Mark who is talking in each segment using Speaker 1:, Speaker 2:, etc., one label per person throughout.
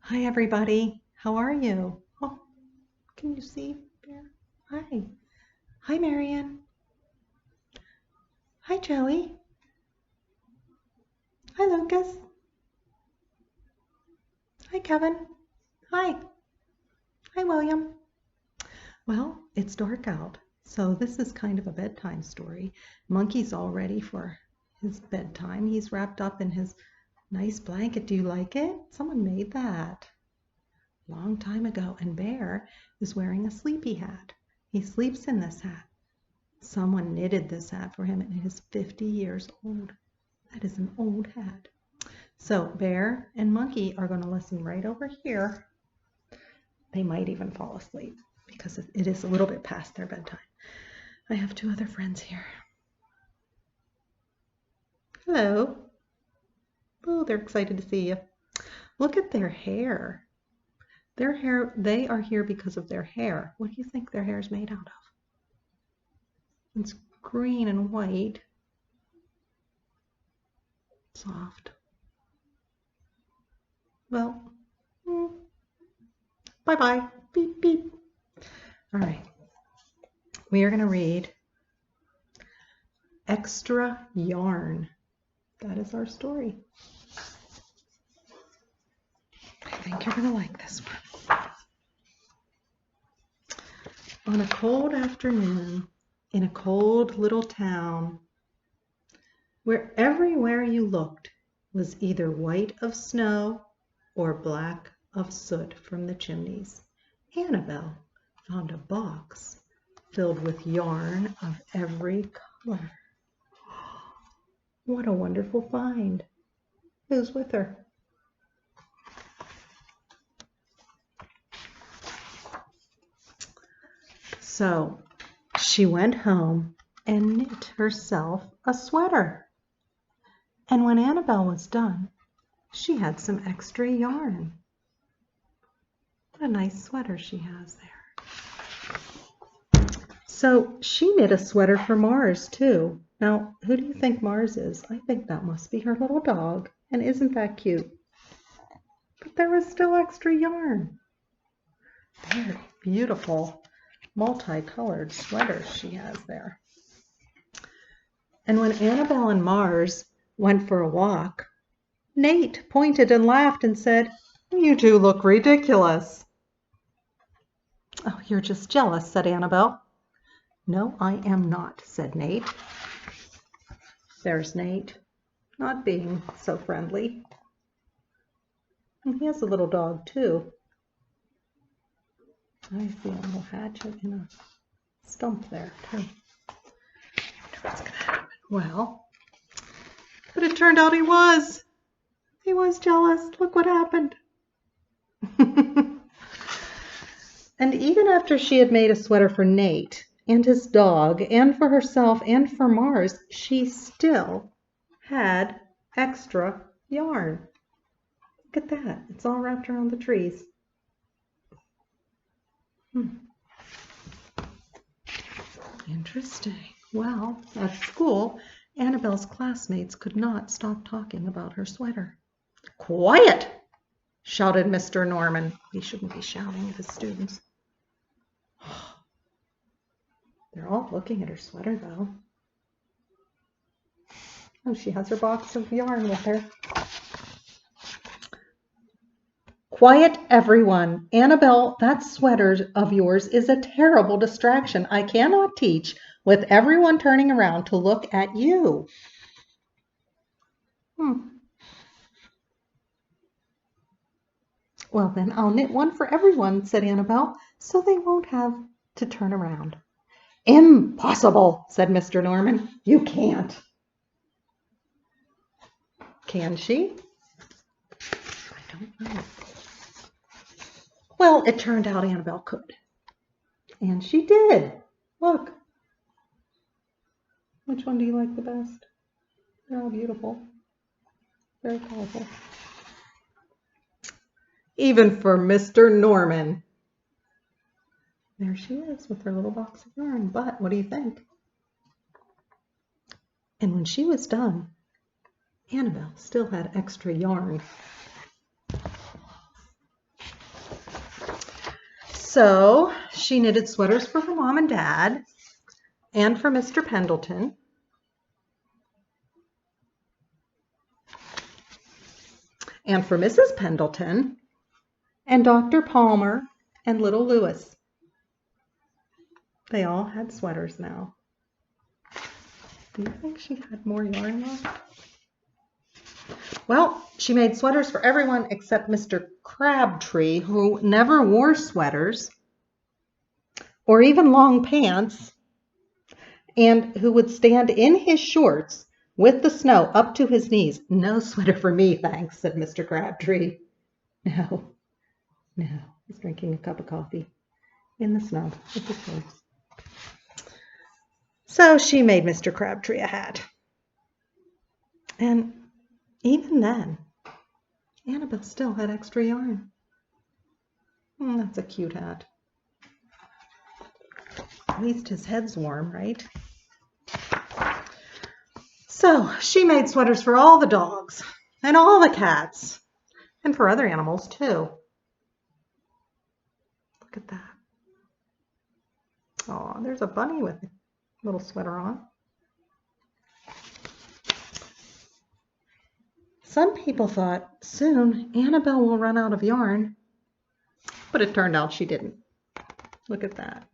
Speaker 1: Hi, everybody. How are you? Oh, can you see Bear? Hi. Hi, Marion. Hi, Joey. Hi, Lucas. Hi, Kevin. Hi. Hi, William. Well, it's dark out, so this is kind of a bedtime story. Monkey's all ready for his bedtime. He's wrapped up in his nice blanket. Do you like it? Someone made that long time ago, and Bear is wearing a sleepy hat. He sleeps in this hat. Someone knitted this hat for him and it is 50 years old. That is an old hat. So Bear and Monkey are going to listen right over here. They might even fall asleep because it is a little bit past their bedtime. I have two other friends here. Hello. Oh, they're excited to see you. Look at their hair. Their hair, they are here because of their hair. What do you think their hair is made out of? It's green and white. Soft. Well, bye-bye. Beep, beep. All right. We are going to read Extra Yarn. That is our story. I think you're going to like this one. On a cold afternoon in a cold little town, where everywhere you looked was either white of snow or black of soot from the chimneys, Annabelle found a box filled with yarn of every color. What a wonderful find. Who's with her? So she went home and knit herself a sweater. And when Annabelle was done, she had some extra yarn. What a nice sweater she has there. So she knit a sweater for Mars too. Now, who do you think Mars is? I think that must be her little dog. And isn't that cute? But there was still extra yarn. Very beautiful, multicolored sweaters she has there. And when Annabelle and Mars went for a walk, Nate pointed and laughed and said, "You two look ridiculous." "Oh, you're just jealous," said Annabelle. "No, I am not," said Nate. There's Nate, not being so friendly. And he has a little dog too. I see a little hatchet in a stump there too. What's gonna happen? Well, but it turned out he was jealous. Look what happened. And even after she had made a sweater for Nate and his dog and for herself and for Mars, she still had extra yarn. Look at that. It's all wrapped around the trees. Interesting. Well, at school, Annabelle's classmates could not stop talking about her sweater. "Quiet!" shouted Mr. Norman. He shouldn't be shouting at his students. They're all looking at her sweater, though. Oh, she has her box of yarn with her. "Quiet, everyone! Annabelle, that sweater of yours is a terrible distraction. I cannot teach with everyone turning around to look at you." "Well, then I'll knit one for everyone," said Annabelle, "so they won't have to turn around." "Impossible," said Mr. Norman. "You can't." Can she? I don't know. Well, it turned out Annabelle could. And she did. Look. Which one do you like the best? They're all beautiful. Very colorful. Even for Mr. Norman. There she is with her little box of yarn. But what do you think? And when she was done, Annabelle still had extra yarn. So she knitted sweaters for her mom and dad and for Mr. Pendleton. And for Mrs. Pendleton and Dr. Palmer and little Louis. They all had sweaters now. Do you think she had more yarn left? Well, she made sweaters for everyone except Mr. Crabtree, who never wore sweaters or even long pants, and who would stand in his shorts with the snow up to his knees. "No sweater for me, thanks," said Mr. Crabtree. No, he's drinking a cup of coffee in the snow with his shorts. So she made Mr. Crabtree a hat. And even then, Annabelle still had extra yarn. That's a cute hat. At least his head's warm, right? So she made sweaters for all the dogs and all the cats and for other animals too. Look at that. Oh, there's a bunny with a little sweater on. Some people thought soon Annabelle will run out of yarn, but it turned out she didn't. Look at that.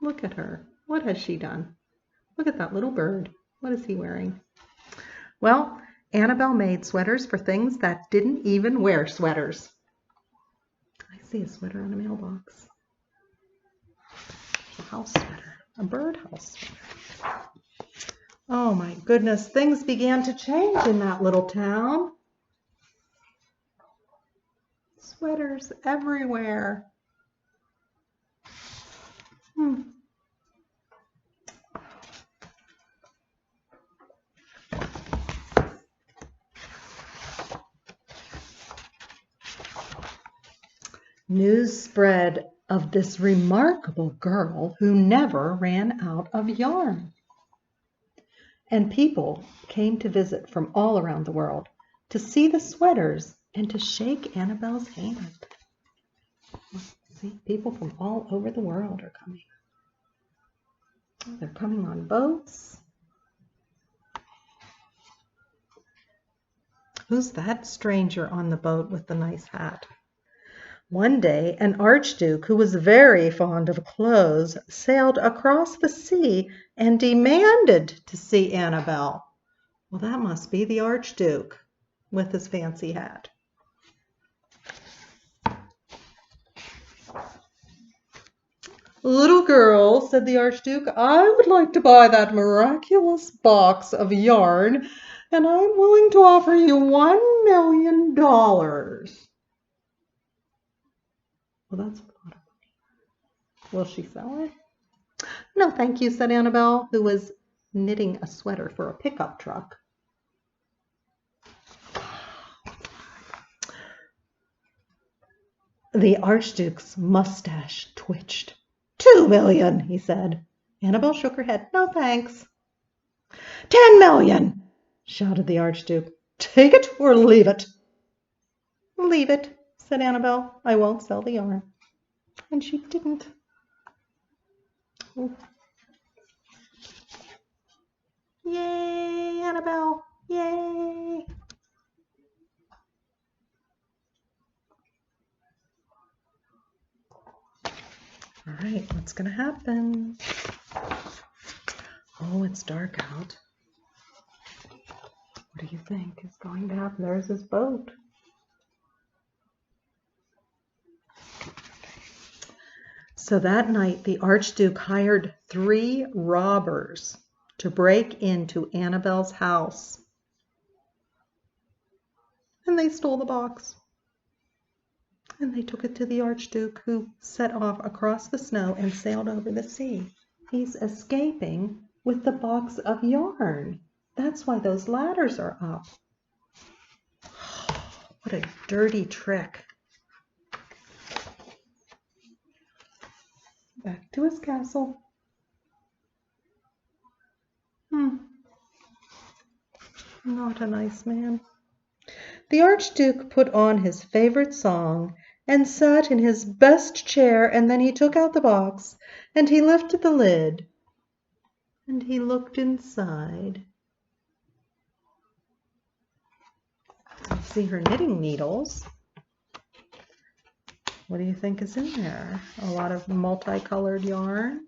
Speaker 1: Look at her. What has she done? Look at that little bird. What is he wearing? Well, Annabelle made sweaters for things that didn't even wear sweaters. I see a sweater on a mailbox. A house sweater, a birdhouse sweater. Oh my goodness, things began to change in that little town. Sweaters everywhere. News spread of this remarkable girl who never ran out of yarn. And people came to visit from all around the world to see the sweaters and to shake Annabelle's hand. See, people from all over the world are coming. They're coming on boats. Who's that stranger on the boat with the nice hat? One day, an archduke who was very fond of clothes sailed across the sea and demanded to see Annabelle. Well, that must be the archduke with his fancy hat. "Little girl," said the archduke, "I would like to buy that miraculous box of yarn, and I'm willing to offer you $1,000,000. Well, that's a lot of money. Will she sell it? "No, thank you," said Annabelle, who was knitting a sweater for a pickup truck. The archduke's mustache twitched. "2,000,000, he said. Annabelle shook her head. "No, thanks." "10,000,000, shouted the archduke. "Take it or leave it." "Leave it," said Annabelle. "I won't sell the yarn." And she didn't. Oh. Yay, Annabelle! Yay! All right, what's going to happen? Oh, it's dark out. What do you think is going to happen? There's his boat. So that night, the archduke hired 3 robbers to break into Annabelle's house. And they stole the box. And they took it to the archduke, who set off across the snow and sailed over the sea. He's escaping with the box of yarn. That's why those ladders are up. What a dirty trick. Back to his castle. Not a nice man. The archduke put on his favorite song and sat in his best chair, and then he took out the box and he lifted the lid and he looked inside. I see her knitting needles. What do you think is in there? A lot of multicolored yarn?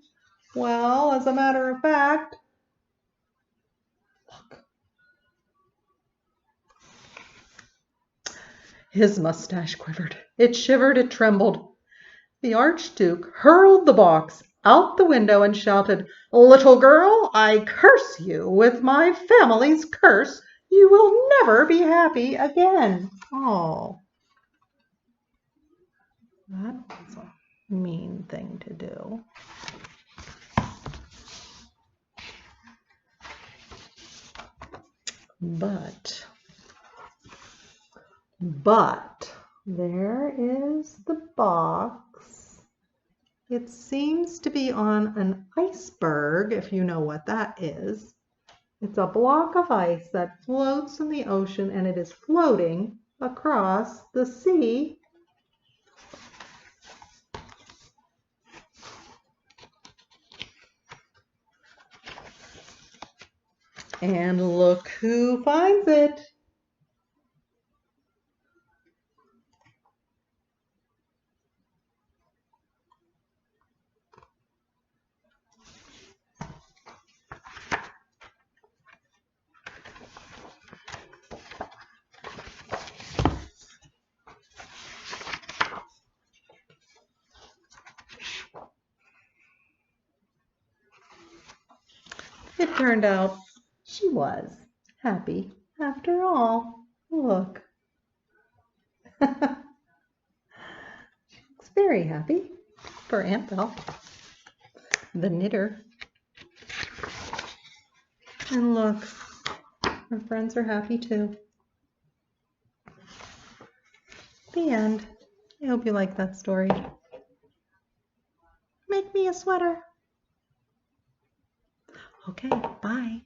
Speaker 1: Well, as a matter of fact, look. His mustache quivered. It shivered, it trembled. The Archduke hurled the box out the window and shouted, "Little girl, I curse you with my family's curse. You will never be happy again." Oh, that was a mean thing to do. But there is the box. It seems to be on an iceberg, if you know what that is. It's a block of ice that floats in the ocean, and it is floating across the sea. And look who finds it. It turned out she was happy after all. Look. She looks very happy for Aunt Belle, the knitter. And look, her friends are happy too. The end. I hope you like that story. Make me a sweater. Okay, bye.